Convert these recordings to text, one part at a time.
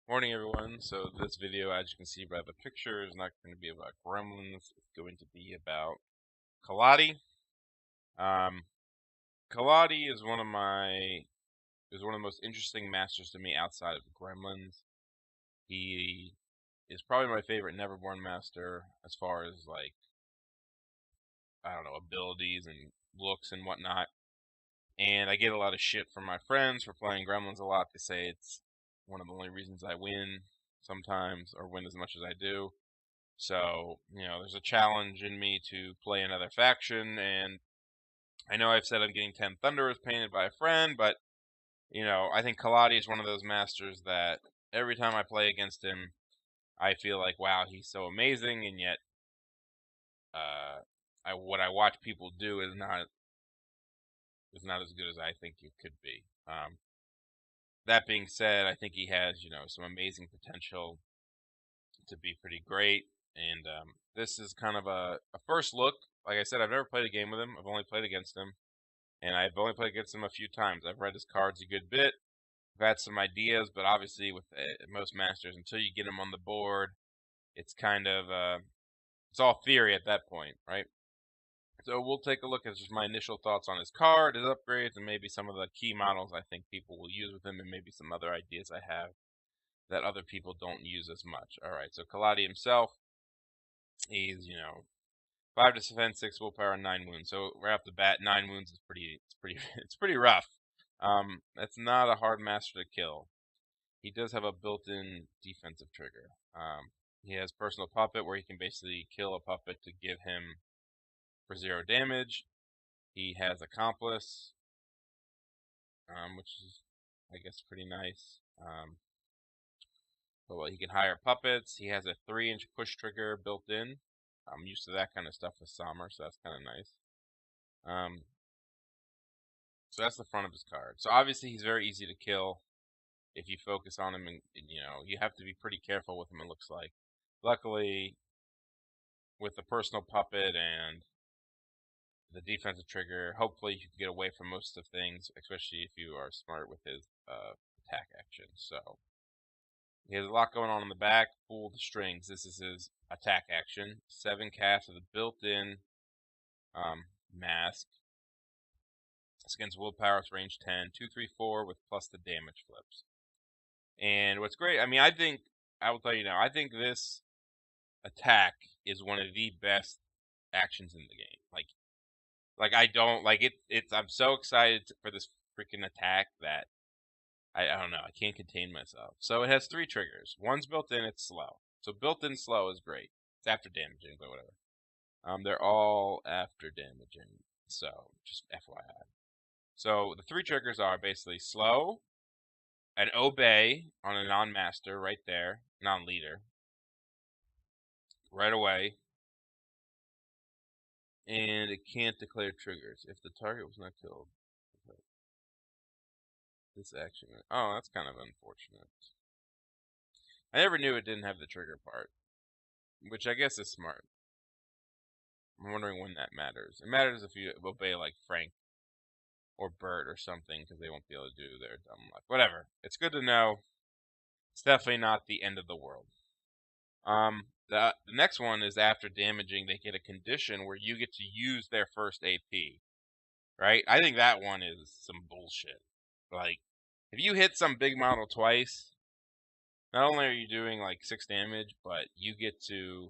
Morning, everyone. So this video, as you can see by the picture, is not going to be about gremlins. It's going to be about Collodi. Um, Collodi is one of the most interesting masters to me outside of gremlins. He is probably my favorite Neverborn master as far as like I don't know abilities and looks and whatnot. And I get a lot of shit from my friends for playing gremlins a lot. They say it's one of the only reasons I win sometimes, or win as much as I do. So, there's a challenge in me to play another faction, and I know I've said I'm getting 10 Thunderers painted by a friend, but, I think Collodi is one of those masters that every time I play against him, I feel like, wow, he's so amazing, and yet, what I watch people do is not as good as I think it could be. That being said, I think he has, some amazing potential to be pretty great. And this is kind of a first look. Like I said, I've never played a game with him. I've only played against him. And I've only played against him a few times. I've read his cards a good bit. I've had some ideas, but obviously with most masters, until you get him on the board, it's kind of, it's all theory at that point, right? So we'll take a look at just my initial thoughts on his card, his upgrades, and maybe some of the key models I think people will use with him, and maybe some other ideas I have that other people don't use as much. All right, so Collodi himself, he's 5 to defense, 6 willpower, and 9 wounds. So right off the bat, 9 wounds is it's pretty rough. That's not a hard master to kill. He does have a built-in defensive trigger. He has personal puppet, where he can basically kill a puppet to give him for 0 damage. He has accomplice, which is I guess pretty nice. But well, he can hire puppets. He has a 3-inch push trigger built in. I'm used to that kind of stuff with Sommer, so that's kind of nice. So that's the front of his card. So obviously he's very easy to kill if you focus on him, and you have to be pretty careful with him, it looks like. Luckily, with the personal puppet and the defensive trigger, hopefully you can get away from most of things, especially if you are smart with his attack action. So he has a lot going on in the back. Pull the strings. This is his attack action. 7 cast with a built-in mask. It's against willpower, it's range 10. 2, 3, 4 with plus the damage flips. And what's great, I will tell you now, I think this attack is one of the best actions in the game. Like I don't like it. I'm so excited for this freaking attack that I don't know. I can't contain myself. So it has 3 triggers. One's built in. It's slow. So built-in slow is great. It's after damaging, but whatever. They're all after damaging. So just FYI. So the 3 triggers are basically slow, an obey on a non-master right there, non-leader, right away, and it can't declare triggers if the target was not killed. Okay. This action. Oh, that's kind of unfortunate. I never knew it didn't have the trigger part, which I guess is smart. I'm wondering when that matters. It matters if you obey like Frank or Bert or something, because they won't be able to do their dumb luck. Whatever. It's good to know. It's definitely not the end of the world. The next one is after damaging, they get a condition where you get to use their first AP. Right? I think that one is some bullshit. Like, if you hit some big model twice, not only are you doing like 6 damage, but you get to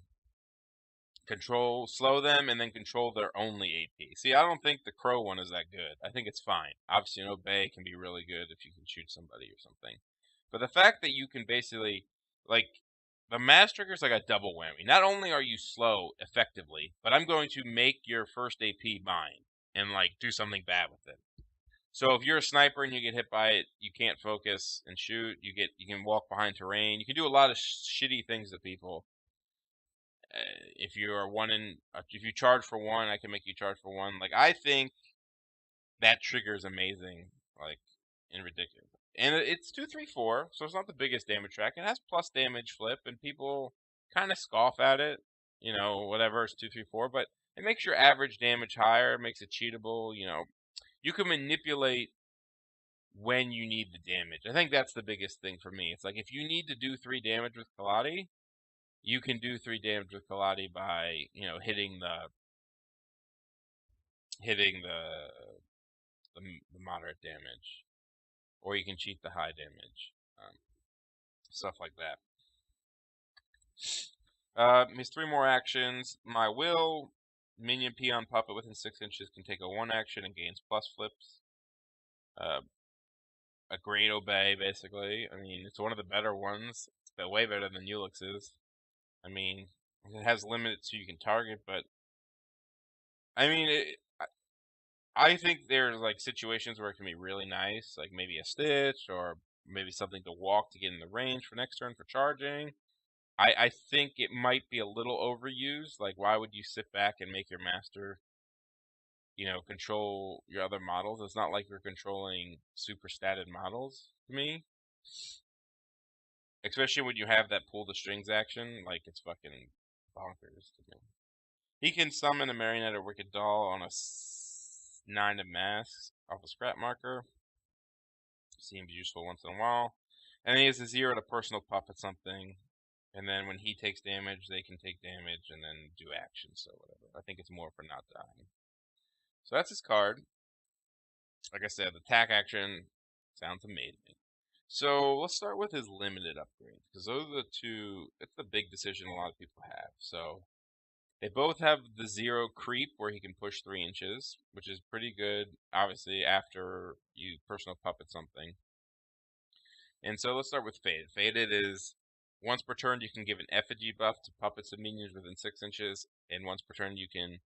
slow them, and then control their only AP. See, I don't think the Crow one is that good. I think it's fine. Obviously, an Obey can be really good if you can shoot somebody or something. But the fact that you can basically, like, the mass trigger is like a double whammy. Not only are you slow effectively, but I'm going to make your first AP mine and like do something bad with it. So if you're a sniper and you get hit by it, you can't focus and shoot. You can walk behind terrain. You can do a lot of shitty things to people. If you are if you charge for 1, I can make you charge for 1. Like, I think that trigger is amazing, like, and ridiculous. And it's 2, 3, 4, so it's not the biggest damage track. It has plus damage flip, and people kind of scoff at it. Whatever, it's 2, 3, 4, but it makes your average damage higher. It makes it cheatable. You can manipulate when you need the damage. I think that's the biggest thing for me. It's like if you need to do 3 damage with Collodi, you can do 3 damage with Collodi by, hitting the moderate damage, or you can cheat the high damage, stuff like that. Has 3 more actions. My will, minion peon puppet within 6 inches can take a 1 action and gains plus flips. A great obey, basically. I mean, it's one of the better ones. It's way better than Ulix's. I mean, it has limited so you can target, but I mean, I think there's like situations where it can be really nice, like maybe a stitch or maybe something to walk to get in the range for next turn for charging. I think it might be a little overused. Like, why would you sit back and make your master, control your other models? It's not like you're controlling super statted models to me. Especially when you have that pull the strings action, like it's fucking bonkers to me. He can summon a marionette or wicked doll on a 9 of masks off a scrap marker. Seems useful once in a while. And then he has a 0 to personal puppet something. And then when he takes damage, they can take damage and then do actions, so whatever. I think it's more for not dying. So that's his card. Like I said, the attack action sounds amazing. So let's start with his limited upgrades, because those are the two. It's the big decision a lot of people have. So they both have the 0 creep, where he can push 3 inches, which is pretty good, obviously, after you personal puppet something. And so let's start with Faded. Faded is once per turn you can give an effigy buff to puppets and minions within 6 inches, and once per turn you can,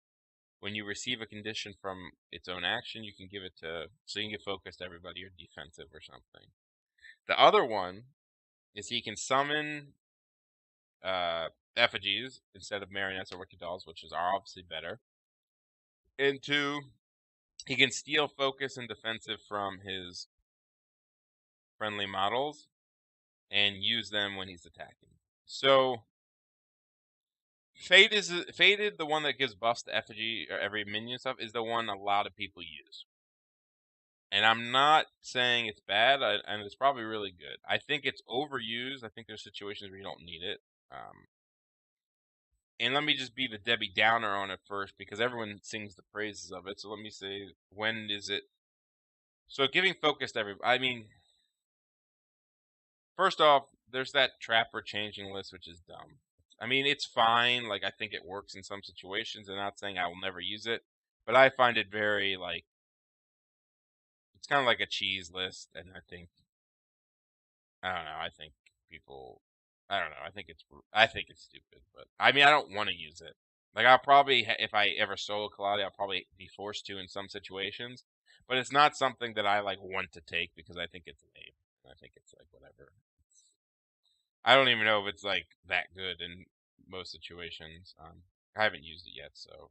when you receive a condition from its own action, you can give it to, so you can get focused everybody or defensive or something. The other one is he can summon effigies instead of marionettes or wicked dolls, which is obviously better. And 2, he can steal focus and defensive from his friendly models and use them when he's attacking. So Faded, the one that gives buffs to effigy or every minion stuff, is the one a lot of people use. And I'm not saying it's bad, and it's probably really good. I think it's overused. I think there's situations where you don't need it. And let me just be the Debbie Downer on it first, because everyone sings the praises of it. So let me say, when is it? So giving focus to I mean, first off, there's that trapper changing list, which is dumb. I mean, it's fine. Like, I think it works in some situations. I'm not saying I will never use it, but I find it very, like, it's kind of like a cheese list, and I don't know, I think people, I don't know, I think it's stupid, but, I mean, I don't want to use it. Like, I'll probably, if I ever solo Collodi, I'll probably be forced to in some situations, but it's not something that I, like, want to take because I think it's lame. I think it's, like, whatever. I don't even know if it's like that good in most situations. I haven't used it yet, so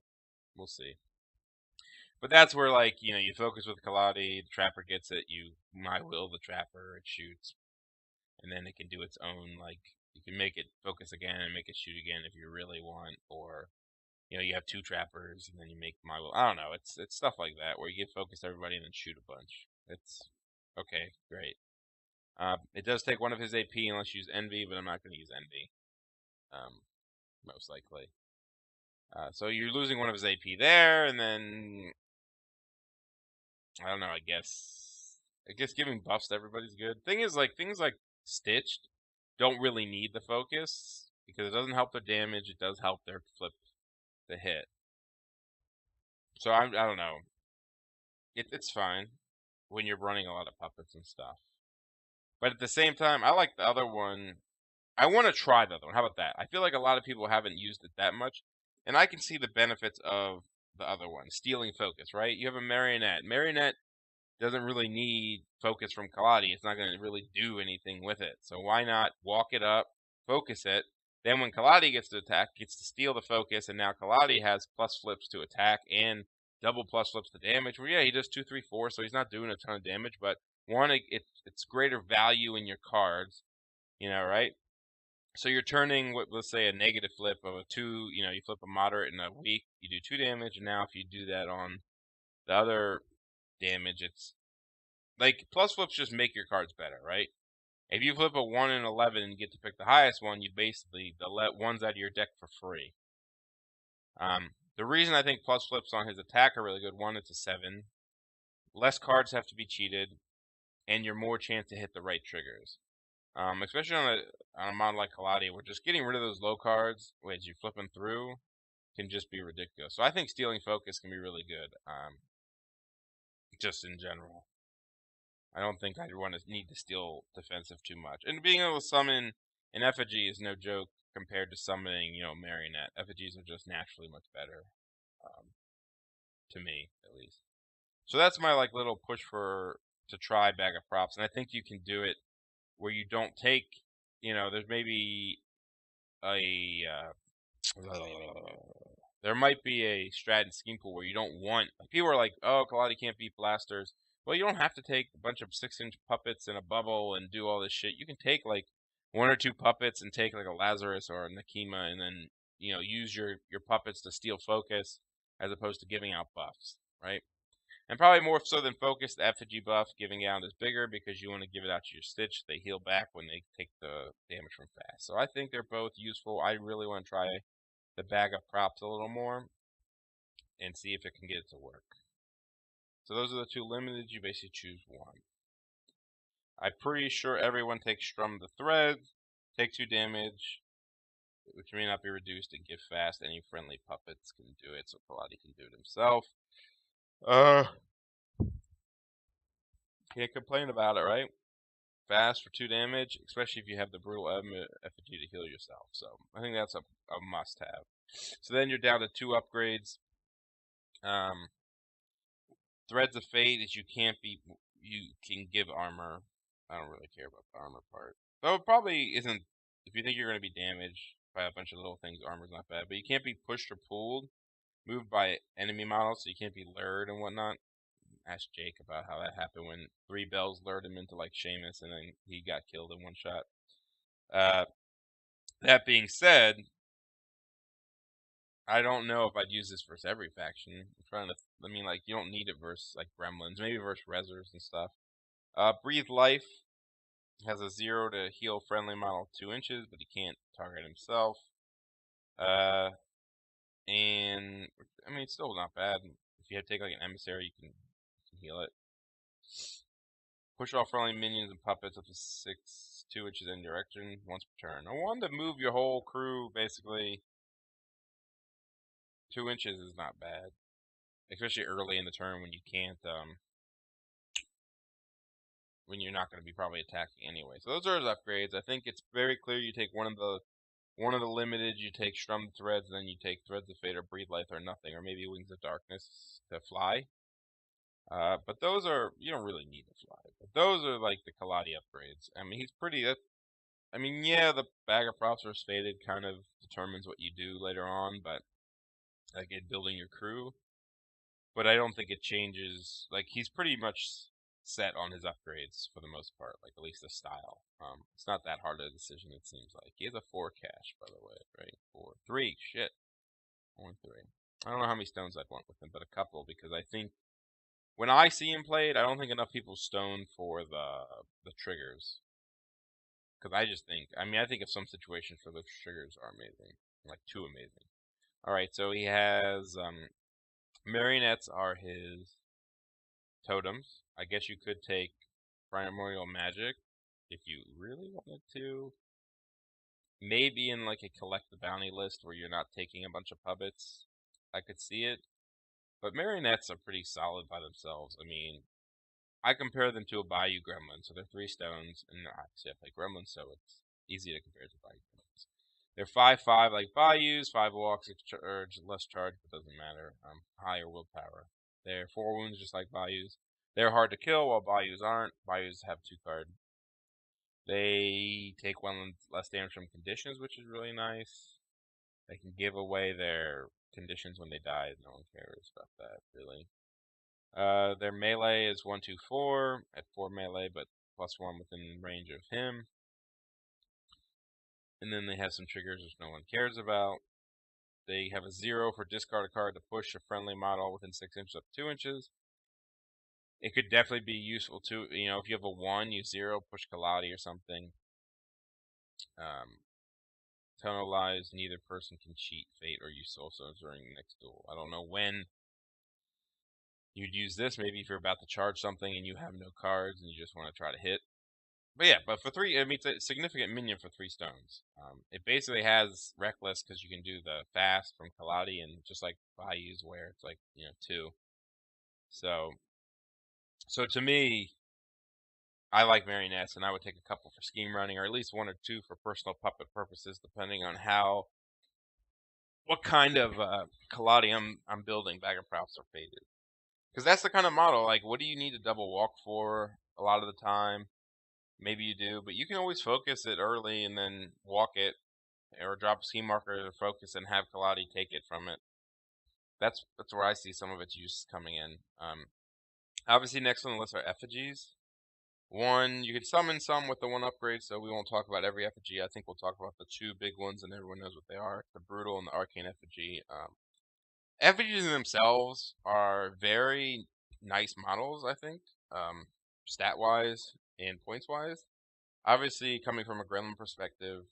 we'll see. But that's where, like, you focus with Collodi, the trapper gets it, you my will the trapper, it shoots, and then it can do its own, like, you can make it focus again and make it shoot again if you really want, or you have 2 trappers and then you make my will. I don't know, it's stuff like that where you get focused everybody and then shoot a bunch. It's okay, great. It does take 1 of his AP unless you use Envy, but I'm not going to use Envy. Most likely. So you're losing 1 of his AP there, and then I don't know. I guess giving buffs to everybody's good. Thing is, like, things like Stitched don't really need the focus because it doesn't help their damage. It does help their flip the hit. So I don't know. It's fine when you're running a lot of puppets and stuff. But at the same time, I like the other one. I want to try the other one. How about that? I feel like a lot of people haven't used it that much, and I can see the benefits of the other one, stealing focus, right? You have a marionette. Marionette doesn't really need focus from Collodi. It's not going to really do anything with it. So why not walk it up, focus it, then when Collodi gets to attack, gets to steal the focus, and now Collodi has plus flips to attack and double plus flips to damage. Well, yeah, he does 2, 3, 4, so he's not doing a ton of damage, but one, it's greater value in your cards, right? So you're turning what, let's say, a negative flip of a 2, you flip a moderate and a weak, you do 2 damage, and now if you do that on the other damage, it's like plus flips just make your cards better, right? If you flip a 1 and 11 and you get to pick the highest one, you basically let ones out of your deck for free. The reason I think plus flips on his attack are really good, one, it's a 7. Less cards have to be cheated, and you're more chance to hit the right triggers. Especially on a model like Collodi, where just getting rid of those low cards as you flip them through can just be ridiculous. So I think stealing focus can be really good, just in general. I don't think I'd want to need to steal defensive too much. And being able to summon an effigy is no joke compared to summoning, marionette. Effigies are just naturally much better, to me at least. So that's my little push to try bag of props, and I think you can do it where you don't take, there's maybe a there might be a strat and scheme pool where you don't want, people are like, oh, Collodi can't beat blasters. Well, you don't have to take a bunch of 6-inch puppets in a bubble and do all this shit. You can take one or two puppets and take a Lazarus or a Nakima, and then use your puppets to steal focus as opposed to giving out buffs, right? And probably more so than focus, the effigy buff giving out is bigger because you want to give it out to your Stitch. They heal back when they take the damage from fast. So I think they're both useful. I really want to try the bag of props a little more and see if it can get it to work. So those are the two limited. You basically choose one. I'm pretty sure everyone takes Strum the Thread, take 2 damage, which may not be reduced, and give fast. Any friendly puppets can do it, so Collodi can do it himself. Can't complain about it, right? Fast for 2 damage, especially if you have the Brutal Effigy to heal yourself. So I think that's a must-have. So then you're down to 2 upgrades. Threads of Fate is you can give armor. I don't really care about the armor part. Though it probably isn't, if you think you're going to be damaged by a bunch of little things, armor's not bad. But you can't be pushed or pulled, moved by enemy models, so you can't be lured and whatnot. Ask Jake about how that happened when 3 bells lured him into Seamus and then he got killed in one shot. That being said, I don't know if I'd use this versus every faction. You don't need it versus Gremlins, maybe versus Rezzers and stuff. Breathe Life has a 0 to heal friendly model 2 inches, but he can't target himself. And it's still not bad. If you take an emissary, you can heal it. Push all friendly minions and puppets up to 2 inches in direction once per turn. I wanted to move your whole crew basically 2 inches is not bad, especially early in the turn when you can't, when you're not going to be probably attacking anyway. So those are his upgrades. I think it's very clear you take one of the limited, you take Strum the Threads, then you take Threads of Fate or Breathe Life or nothing, or maybe Wings of Darkness to fly. But those are, you don't really need to fly. But those are the Collodi upgrades. He's pretty, yeah, the bag of props versus Fated kind of determines what you do later on, but in building your crew. But I don't think it changes, he's pretty much set on his upgrades for the most part, at least the style. It's not that hard a decision, it seems like. He has a 4 cash, by the way, right? 3, shit. Only 3. I don't know how many stones I'd want with him, but a couple, because I think when I see him played, I don't think enough people stone for the triggers. Because I just think, I think of some situations where those triggers are amazing. Too amazing. Alright, so he has, marionettes are his totems. I guess you could take Primordial Magic if you really wanted to. Maybe in a collect the bounty list where you're not taking a bunch of puppets. I could see it. But marionettes are pretty solid by themselves. I compare them to a Bayou Gremlin, so they're 3 stones, and obviously I play Gremlins, so it's easy to compare to Bayou Gremlins. They're 5/5 like Bayous, 5 walks, 6 charge, less charge, but doesn't matter. Higher willpower. They're 4 wounds just like Bayous. They're hard to kill, while Bayous aren't. Bayous have 2 card. They take 1 less damage from conditions, which is really nice. They can give away their conditions when they die. No one cares about that, really. Their melee is 1/2/4 at 4 melee, but +1 within range of him. And then they have some triggers which no one cares about. They have a 0 for discard a card to push a friendly model within 6 inches up to 2 inches. It could definitely be useful too. You know, if you have a 1, you 0, push Collodi or something. Tonalized, neither person can cheat, fate, or use soul stones during the next duel. I don't know when you'd use this. Maybe if you're about to charge something and you have no cards and you just want to try to hit. But yeah, but for 3, I mean, it's a significant minion for 3 stones. It basically has Reckless because you can do the fast from Collodi, and just like Bayou's where it's like, 2. So to me, I like marionettes, and I would take a couple for scheme running, or at least 1 or 2 for personal puppet purposes, depending on what kind of Collodi I'm building. Bag of props are faded, because that's the kind of model. Like, what do you need to double walk for? A lot of the time, maybe you do, but you can always focus it early and then walk it, or drop a scheme marker to focus and have Collodi take it from it. That's where I see some of its use coming in. Obviously, next on the list are effigies. 1, you could summon some with the 1 upgrade, so we won't talk about every effigy. I think we'll talk about the 2 big ones, and everyone knows what they are: the brutal and the arcane effigy. Effigies in themselves are very nice models, I think, stat wise and points wise. Obviously, coming from a Gremlin perspective,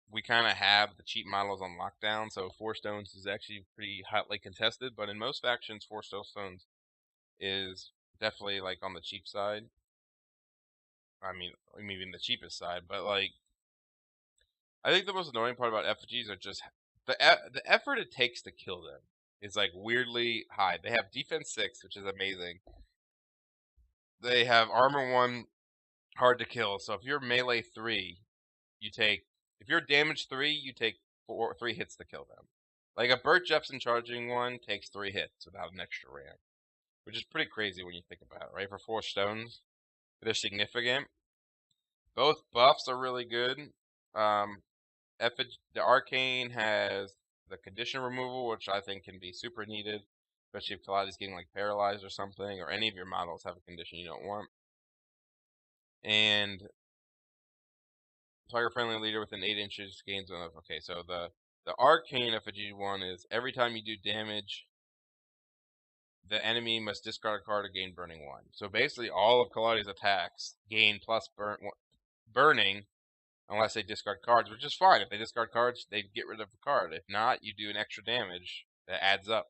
we kind of have the cheap models on lockdown, so 4 stones is actually pretty hotly contested. But in most factions, 4 stones is definitely like on the cheap side. I mean, even the cheapest side. But like, I think the most annoying part about effigies are just the effort it takes to kill them is like weirdly high. They have defense 6, which is amazing. They have armor 1, hard to kill. So if you're melee 3, you take if you're damage 3, you take 3 hits to kill them. Like a Burt Jepson charging 1 takes 3 hits without an extra ramp, which is pretty crazy when you think about it, right? For 4 stones, they're significant. Both buffs are really good. The arcane has the condition removal, which I think can be super needed, especially if Collodi's getting like paralyzed or something, or any of your models have a condition you don't want. And target friendly leader within 8 inches gains one. Okay, so the arcane effigy 1 is every time you do damage, the enemy must discard a card or gain burning 1. So basically, all of Collodi's attacks gain plus burning unless they discard cards, which is fine. If they discard cards, they get rid of the card. If not, you do an extra damage that adds up.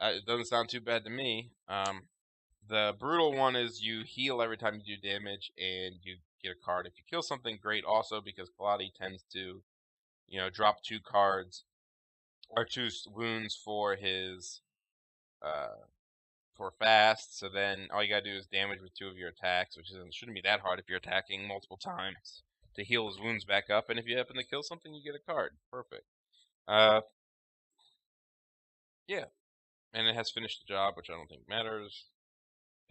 It doesn't sound too bad to me. The brutal 1 is you heal every time you do damage, and you get a card if you kill something. Great, also because Collodi tends to, drop 2 cards or 2 wounds for his for fast. So then all you gotta do is damage with 2 of your attacks, which shouldn't be that hard if you're attacking multiple times to heal his wounds back up. And if you happen to kill something, you get a card. Perfect. Yeah, and it has finished the job, which I don't think matters.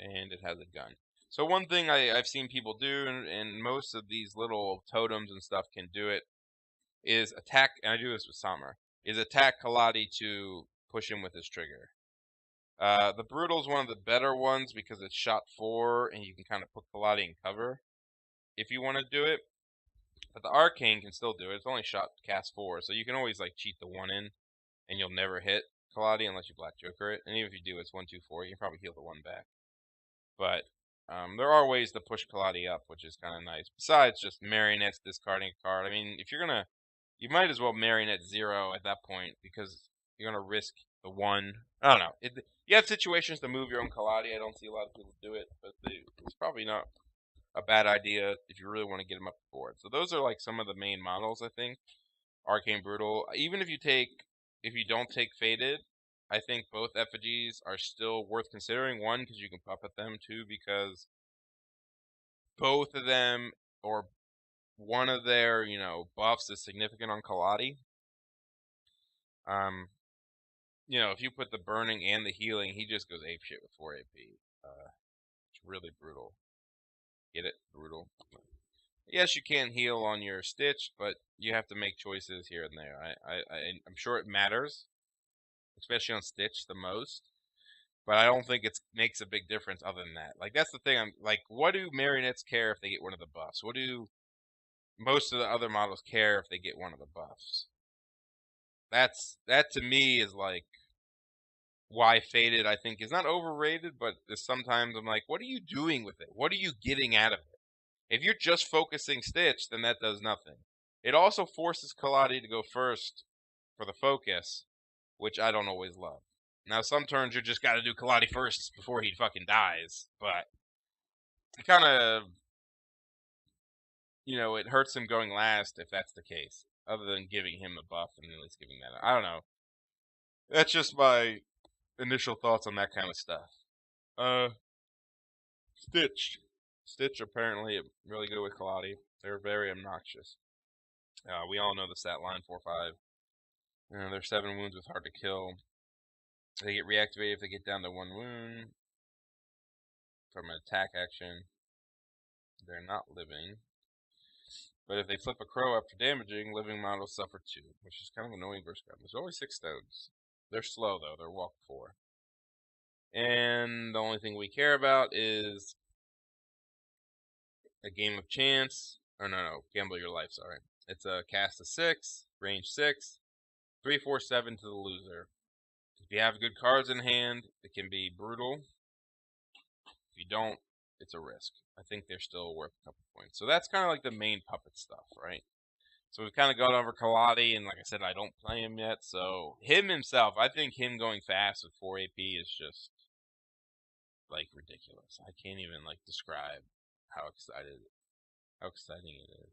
And it has a gun. So one thing I've seen people do, and most of these little totems and stuff can do it, is attack, and I do this with Summer, is attack Collodi to push him with his trigger. The Brutal is one of the better ones because it's shot 4, and you can kind of put Collodi in cover if you want to do it. But the Arcane can still do it. It's only shot cast 4, so you can always like cheat the 1 in, and you'll never hit Collodi unless you Black Joker it. And even if you do, it's 1, 2, 4. You can probably heal the 1 back. But there are ways to push Collodi up, which is kind of nice. Besides just marionettes discarding a card. I mean, if you're gonna, you might as well marionette 0 at that point because you're gonna risk the 1. I don't know. You have situations to move your own Collodi. I don't see a lot of people do it, but it's probably not a bad idea if you really want to get them up the board. So those are like some of the main models, I think. Arcane Brutal. Even if you don't take Faded, I think both effigies are still worth considering. 1, because you can puppet them. 2, because both of them, or one of their, buffs is significant on Collodi. If you put the burning and the healing, he just goes apeshit with 4 AP. It's really brutal. Get it? Brutal. Yes, you can heal on your Stitch, but you have to make choices here and there. I'm sure it matters, especially on Stitch the most. But I don't think it makes a big difference other than that. Like, that's the thing. I'm like, what do marionettes care if they get one of the buffs? What do most of the other models care if they get one of the buffs? That to me is like why Faded, I think, is not overrated, but sometimes I'm like, what are you doing with it? What are you getting out of it? If you're just focusing Stitch, then that does nothing. It also forces Collodi to go first for the focus, which I don't always love. Now, some turns you just got to do Collodi first before he fucking dies, but it kind of, it hurts him going last if that's the case, other than giving him a buff and at least giving that. I don't know. That's just my initial thoughts on that kind of stuff. Stitch. Stitch apparently really good with Collodi. They're very obnoxious. We all know the stat line 4/5. They're 7 wounds with hard to kill. They get reactivated if they get down to 1 wound from an attack action. They're not living. But if they flip a crow after damaging, living models suffer 2, which is kind of annoying versus them. There's only 6 stones. They're slow though. They're walk 4. And the only thing we care about is a game of chance. Or no, gamble your life, sorry. It's a cast of 6, range 6, 3, 4, 7 to the loser. If you have good cards in hand, it can be brutal. If you don't, it's a risk. I think they're still worth a couple points. So that's kind of like the main puppet stuff, right? So we've kind of gone over Collodi, and like I said, I don't play him yet. So him himself, I think him going fast with 4 AP is just like ridiculous. I can't even like describe how exciting it is.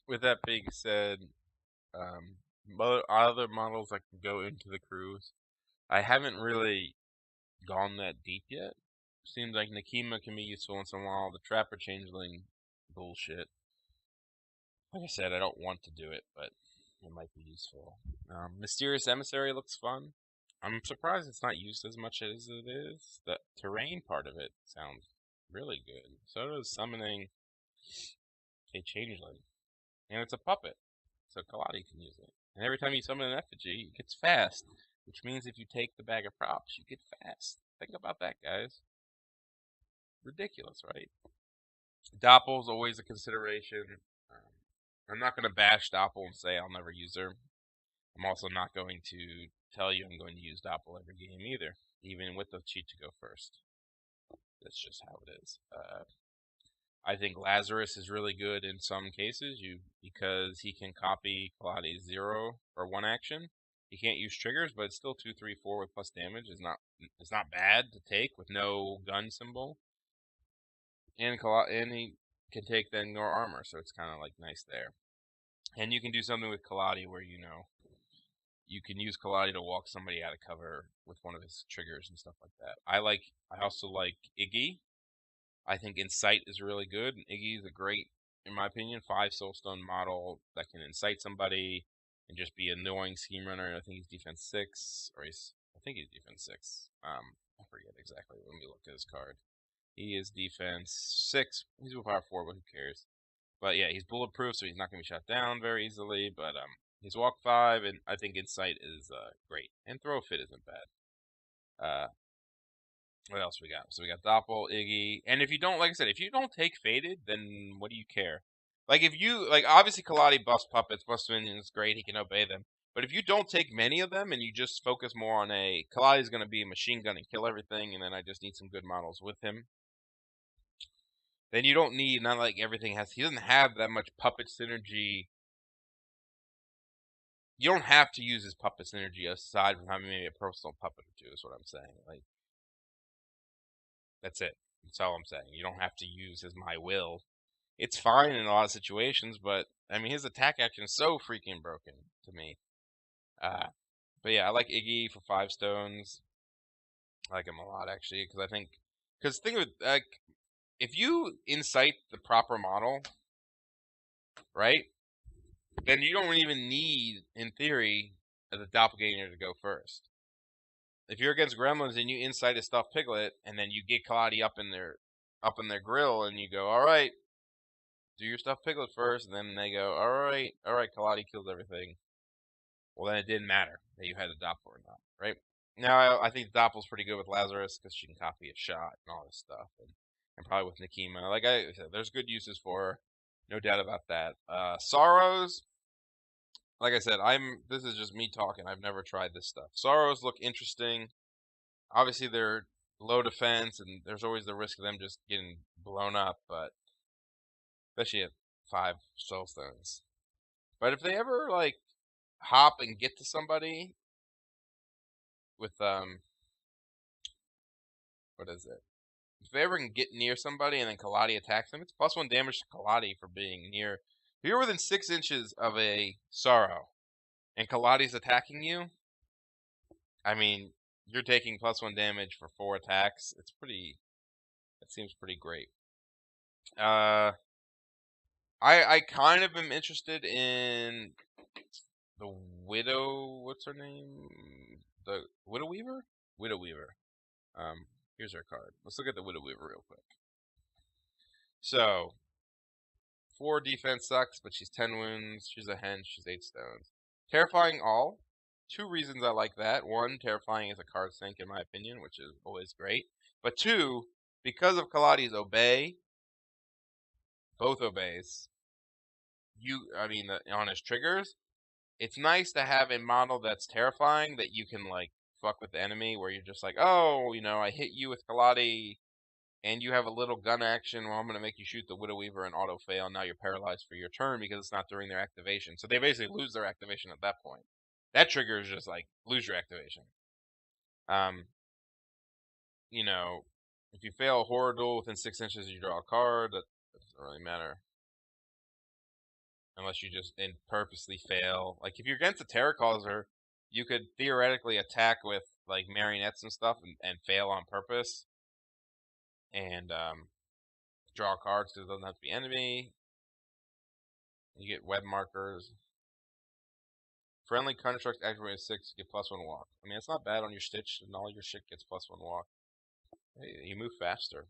With that being said, other models that can go into the crews, I haven't really gone that deep yet. Seems like Nakima can be useful once in a while. The Trapper Changeling, bullshit. Like I said, I don't want to do it, but it might be useful. Mysterious Emissary looks fun. I'm surprised it's not used as much as it is. The terrain part of it sounds really good. So does summoning a Changeling. And it's a puppet, so Collodi can use it. And every time you summon an effigy, it gets fast, which means if you take the bag of props, you get fast. Think about that, guys. Ridiculous, right? Doppel's always a consideration. I'm not going to bash Doppel and say I'll never use her. I'm also not going to tell you I'm going to use Doppel every game either, even with the cheat to go first. That's just how it is. I think Lazarus is really good in some cases, because he can copy Collodi's 0 or 1 action. He can't use triggers, but it's still 2, 3, 4 with plus damage. It's not bad to take with no gun symbol. And he can take the ignore armor, so it's kind of like nice there. And you can do something with Collodi where you can use Collodi to walk somebody out of cover with one of his triggers and stuff like that. I also like Iggy. I think Incite is really good. Iggy is a great, in my opinion, 5 Soulstone model that can incite somebody and just be annoying scheme runner. I think he's defense 6, I think he's defense 6. I forget exactly. Let me look at his card. He is defense 6. He's with power 4, but who cares? But yeah, he's bulletproof, so he's not going to be shot down very easily. But he's walk 5, and I think Incite is great. And Throw Fit isn't bad. What else we got? So we got Doppel, Iggy, and if you don't, like I said, if you don't take Faded, then what do you care? Like if you obviously Collodi buffs puppets, buffs minions, great, he can obey them. But if you don't take many of them and you just focus more on Collodi's going to be a machine gun and kill everything, and then I just need some good models with him, then you don't need, not like everything he doesn't have that much puppet synergy. You don't have to use his puppet synergy aside from having maybe a personal puppet or two, is what I'm saying. Like, that's it. That's all I'm saying. You don't have to use his My Will. It's fine in a lot of situations, but, I mean, his attack action is so freaking broken to me. But yeah, I like Iggy for 5 stones. I like him a lot, actually, because think of it, like, if you incite the proper model, right, then you don't even need, in theory, the doppelganger to go first. If you're against Gremlins and you incite a stuffed piglet, and then you get Collodi up in their grill, and you go, all right, do your stuffed piglet first, and then they go, all right, Collodi kills everything. Well, then it didn't matter that you had a Doppel or not, right? Now, I think Doppel's pretty good with Lazarus because she can copy a shot and all this stuff, and probably with Nakima. Like I said, there's good uses for her, no doubt about that. Sorrows, like I said, this is just me talking. I've never tried this stuff. Sorrows look interesting. Obviously, they're low defense, and there's always the risk of them just getting blown up, but especially at 5 soulstones. But if they ever like hop and get to somebody with what is it? If they ever can get near somebody and then Collodi attacks them, it's +1 damage to Collodi for being near. If you're within 6 inches of a Sorrow and Collodi's attacking you, I mean, you're taking +1 damage for 4 attacks. It's pretty. It seems pretty great. I kind of am interested in the Widow. What's her name? The Widow Weaver. Widow Weaver. Here's her card. Let's look at the Widow Weaver real quick. So, 4 defense sucks, but she's 10 wounds. She's a hench. She's 8 stones. Terrifying all. 2 reasons I like that. 1, terrifying is a card sink in my opinion, which is always great. But 2, because of Collodi's obey, both obeys. On his triggers, it's nice to have a model that's terrifying that you can like fuck with the enemy, where you're just like, oh, I hit you with Collodi, and you have a little gun action. Well, I'm gonna make you shoot the Widow Weaver and auto fail. Now you're paralyzed for your turn because it's not during their activation. So they basically lose their activation at that point. That trigger is just like lose your activation. If you fail a horror duel within 6 inches, you draw a card. That doesn't really matter. Unless you just purposely fail. Like, if you're against a Terror Causer, you could theoretically attack with, like, marionettes and stuff and fail on purpose. And draw cards because it doesn't have to be enemy. You get web markers. Friendly construct activated 6, you get +1 walk. I mean, it's not bad on your Stitch, and all your shit gets +1 walk. Hey, you move faster.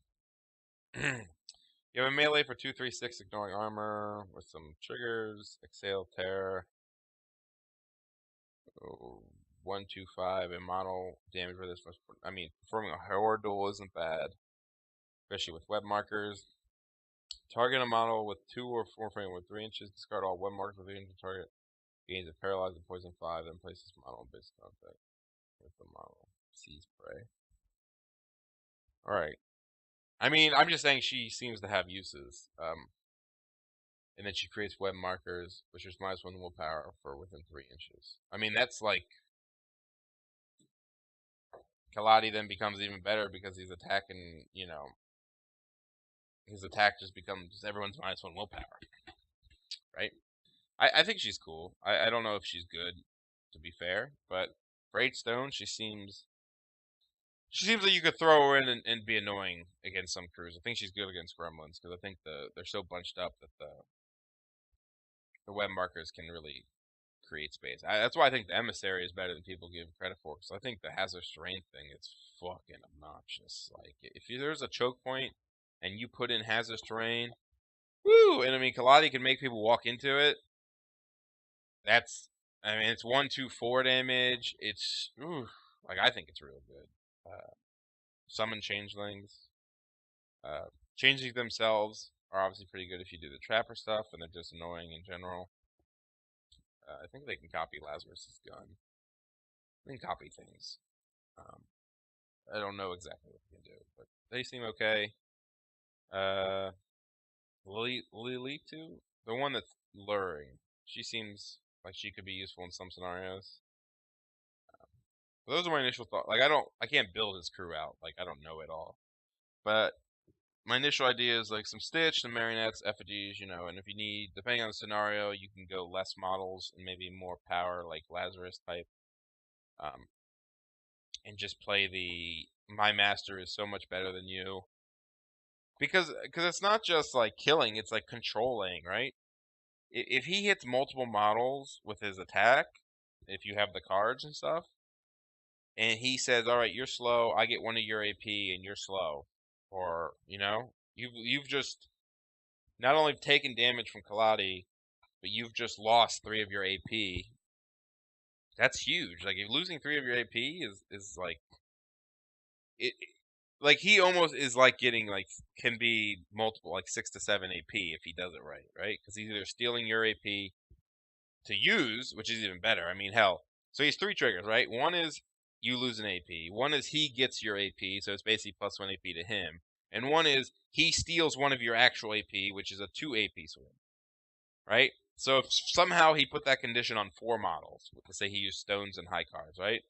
You have a melee for 2/3/6, ignoring armor with some triggers. Exhale, tear. 1/2/5. A model damage for this. Performing a horror duel isn't bad, especially with web markers. Target a model with 2 or 4 frame with 3 inches. Discard all web markers with 3 inches. Target gains a paralyzed and poison 5. Then place this model in base contact with the model. Seize prey. All right. I'm just saying she seems to have uses. And then she creates web markers, which is -1 willpower for within 3 inches. That's like Collodi then becomes even better because he's attacking. His attack just becomes everyone's -1 willpower, right? I think she's cool. I don't know if she's good, to be fair, but for 8 stones, she seems like you could throw her in and be annoying against some crews. I think she's good against gremlins because I think they're so bunched up that the web markers can really create space. That's why I think the emissary is better than people give credit for. Because I think the hazardous terrain thing is fucking obnoxious. Like, if there's a choke point and you put in hazardous terrain, woo! And Collodi can make people walk into it. It's 1/2/4 damage. It's I think it's real good. Summon changelings. Changelings themselves are obviously pretty good if you do the trapper stuff, and they're just annoying in general. I think they can copy Lazarus's gun. They can copy things. I don't know exactly what they can do, but they seem okay. Lilitu, the one that's luring, she seems like she could be useful in some scenarios. Those are my initial thoughts. Like, I can't build his crew out. Like, I don't know it all. But my initial idea is like some Stitch, some marionettes, effigies, and if you need, depending on the scenario, you can go less models and maybe more power, like Lazarus type. And just play my master is so much better than you. Because it's not just like killing, it's like controlling, right? If he hits multiple models with his attack, if you have the cards and stuff, and he says, all right, you're slow, I get 1 of your AP and you're slow. Or, you've just not only taken damage from Collodi, but you've just lost 3 of your AP. That's huge. Like, if losing 3 of your AP is like like he almost is like getting like can be multiple, like 6 to 7 AP if he does it right? Because he's either stealing your AP to use, which is even better. I mean, hell. So he has 3 triggers, right? One is you lose an AP. One is he gets your AP, so it's basically plus 1 AP to him. And one is he steals one of your actual AP, which is a 2 AP swing, right? So if somehow he put that condition on 4 models, let's say he used stones and high cards, right?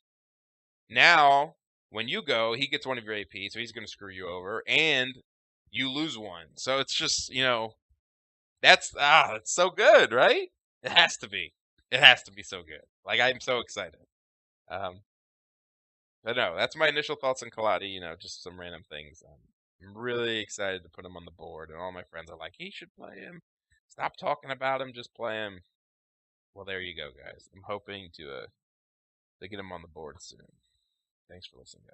Now, when you go, he gets one of your AP, so he's going to screw you over, and you lose one. So it's just, that's so good, right? It has to be. It has to be so good. Like, I'm so excited. But no, that's my initial thoughts on Collodi. Just some random things. I'm really excited to put him on the board, and all my friends are like, he should play him. Stop talking about him, just play him. Well, there you go, guys. I'm hoping to get him on the board soon. Thanks for listening, guys.